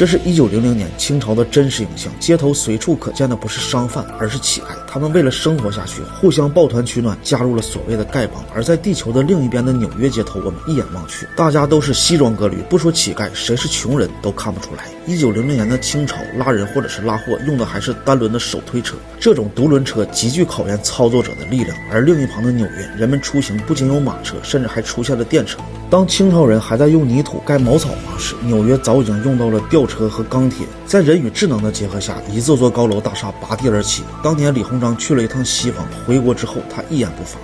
这是1900年清朝的真实影像，街头随处可见的不是商贩，而是乞丐。他们为了生活下去，互相抱团取暖，加入了所谓的丐帮。而在地球的另一边的纽约街头，我们一眼望去，大家都是西装革履，不说乞丐，谁是穷人都看不出来。1900年的清朝拉人或者是拉货用的还是单轮的手推车，这种独轮车极具考验操作者的力量。而另一旁的纽约，人们出行不仅有马车，甚至还出现了电车。当清朝人还在用泥土盖茅草房时，纽约早已经用到了吊车和钢铁。在人与智能的结合下，一座座高楼大厦拔地而起。当年李鸿章去了一趟西方，回国之后他一言不发。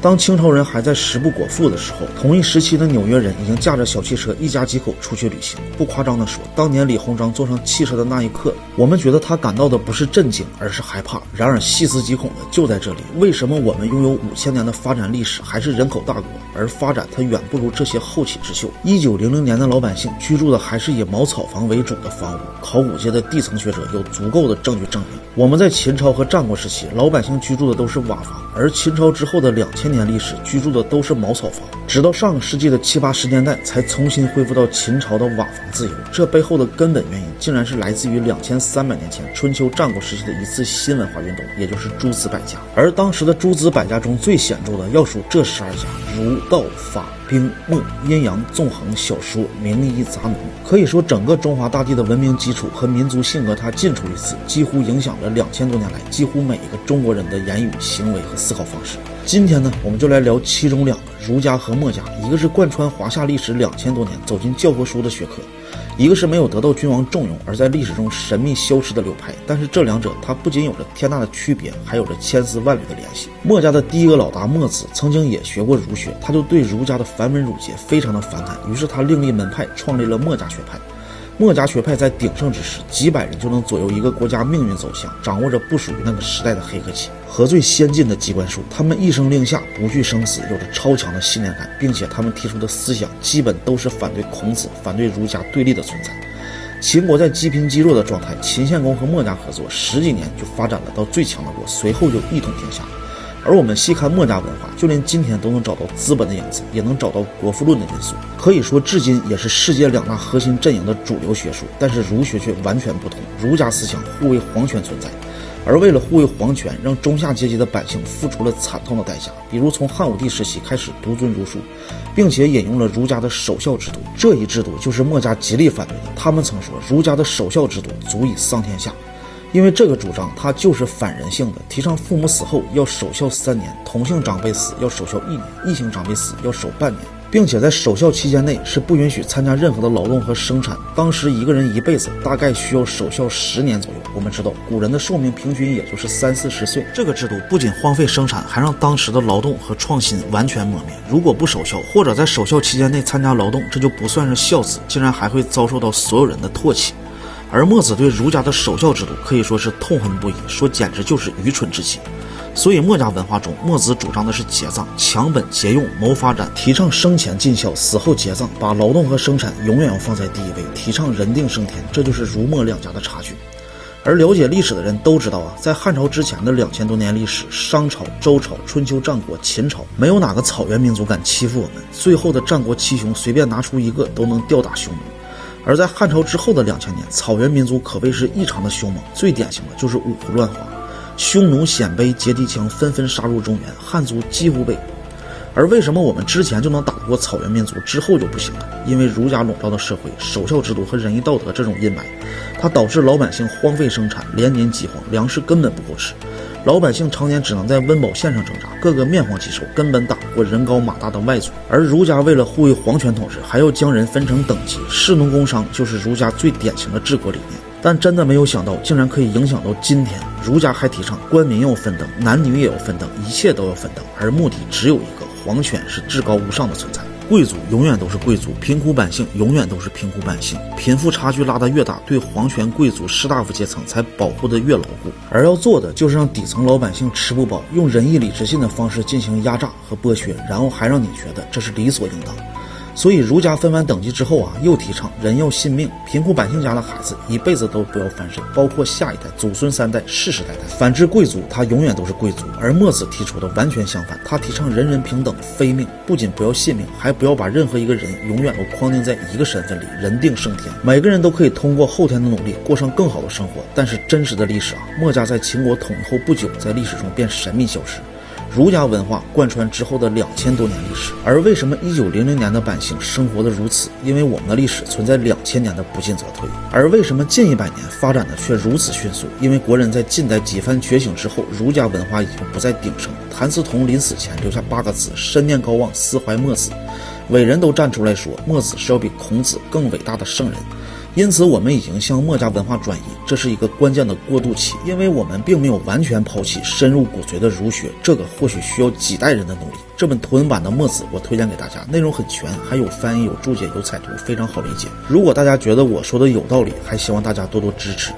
当清朝人还在食不果腹的时候，同一时期的纽约人已经驾着小汽车一家几口出去旅行。不夸张地说，当年李鸿章坐上汽车的那一刻，我们觉得他感到的不是震惊，而是害怕。然而细思极恐的就在这里，为什么我们拥有5000年的发展历史，还是人口大国，而发展它远不如这些后起之秀？1900年的老百姓居住的还是以茅草房为主的房屋。考古界的地层学者有足够的证据证明，我们在秦朝和战国时期，老百姓居住的都是瓦房，而秦朝之后的2000年历史居住的都是茅草房，直到上个世纪的70、80年代才重新恢复到秦朝的瓦房自由。这背后的根本原因竟然是来自于2300年前春秋战国时期的一次新文化运动，也就是诸子百家。而当时的诸子百家中最显著的要数这12家：儒、道、法、兵、墨、阴阳、纵横、小说、名医、杂农。可以说整个中华大地的文明基础和民族性格它尽出一次，几乎影响了2000多年来几乎每一个中国人的言语、行为和思考方式。今天呢，我们就来聊其中两个，儒家和墨家。一个是贯穿华夏历史2000多年走进教科书的学科，一个是没有得到君王重用而在历史中神秘消失的流派。但是这两者它不仅有着天大的区别，还有着千丝万缕的联系。墨家的第一个老大墨子曾经也学过儒学，他就对儒家的繁文缛节非常的反感，于是他另立门派，创立了墨家学派。墨家学派在鼎盛之时，几百人就能左右一个国家命运走向，掌握着不属于那个时代的黑科技和最先进的机关术。他们一声令下，不惧生死，有着超强的信念感，并且他们提出的思想基本都是反对孔子、反对儒家对立的存在。秦国在积贫积弱的状态，秦献公和墨家合作10几年就发展了到最强的国，随后就一统天下。而我们细看墨家文化，就连今天都能找到资本的影子，也能找到国富论的因素，可以说至今也是世界两大核心阵营的主流学术。但是儒学却完全不同，儒家思想护卫皇权存在，而为了护卫皇权，让中下阶级的百姓付出了惨痛的代价。比如从汉武帝时期开始独尊儒术，并且引用了儒家的守孝制度，这一制度就是墨家极力反对的。他们曾说，儒家的守孝制度足以丧天下。因为这个主张它就是反人性的，提倡父母死后要守孝3年，同性长辈死要守孝1年，异性长辈死要守半年，并且在守孝期间内是不允许参加任何的劳动和生产。当时一个人一辈子大概需要守孝10年左右。我们知道古人的寿命平均也就是30、40岁，这个制度不仅荒废生产，还让当时的劳动和创新完全磨灭。如果不守孝，或者在守孝期间内参加劳动，这就不算是孝子，竟然还会遭受到所有人的唾弃。而墨子对儒家的守孝制度可以说是痛恨不已，说简直就是愚蠢至极。所以墨家文化中，墨子主张的是节葬，强本节用，谋发展，提倡生前尽孝，死后节葬，把劳动和生产永远要放在第一位，提倡人定胜天，这就是儒墨两家的差距。而了解历史的人都知道啊，在汉朝之前的2000多年历史，商朝、周朝、春秋战国、秦朝，没有哪个草原民族敢欺负我们。最后的战国七雄随便拿出一个都能吊打匈奴。而在汉朝之后的2000年，草原民族可谓是异常的凶猛，最典型的就是五胡乱华，匈奴、鲜卑、羯敌羌纷纷杀入中原，汉族几乎被捕。而为什么我们之前就能打得过草原民族，之后就不行了？因为儒家笼罩的社会，守孝制度和仁义道德这种阴霾，它导致老百姓荒废生产，连年饥荒，粮食根本不够吃，老百姓常年只能在温饱线上挣扎，个个面黄肌瘦，根本打不过人高马大的外族。而儒家为了护卫皇权统治，还要将人分成等级，士农工商就是儒家最典型的治国理念。但真的没有想到，竟然可以影响到今天。儒家还提倡官民要分等，男女也要分等，一切都要分等，而目的只有一个，皇权是至高无上的存在。贵族永远都是贵族，贫苦百姓永远都是贫苦百姓，贫富差距拉得越大，对皇权贵族士大夫阶层才保护得越牢固。而要做的就是让底层老百姓吃不饱，用仁义礼智信的方式进行压榨和剥削，然后还让你觉得这是理所应当。所以儒家分完等级之后啊，又提倡人要信命，贫苦百姓家的孩子一辈子都不要翻身，包括下一代、祖孙三代、世世代代。反之，贵族他永远都是贵族。而墨子提出的完全相反，他提倡人人平等，非命，不仅不要信命，还不要把任何一个人永远都框定在一个身份里，人定胜天。每个人都可以通过后天的努力过上更好的生活。但是真实的历史啊，墨家在秦国统一后不久，在历史中便神秘消失。儒家文化贯穿之后的2000多年历史，而为什么1900年的百姓生活的如此？因为我们的历史存在2000年的不进则退。而为什么近100年发展的却如此迅速？因为国人在近代几番觉醒之后，儒家文化已经不再鼎盛。谭嗣同临死前留下8个字：身念高望，思怀墨子。伟人都站出来说，墨子是要比孔子更伟大的圣人。因此我们已经向墨家文化转移，这是一个关键的过渡期，因为我们并没有完全抛弃深入骨髓的儒学，这个或许需要几代人的努力。这本图文版的墨子我推荐给大家，内容很全，还有翻译、有注解、有彩图，非常好理解。如果大家觉得我说的有道理，还希望大家多多支持。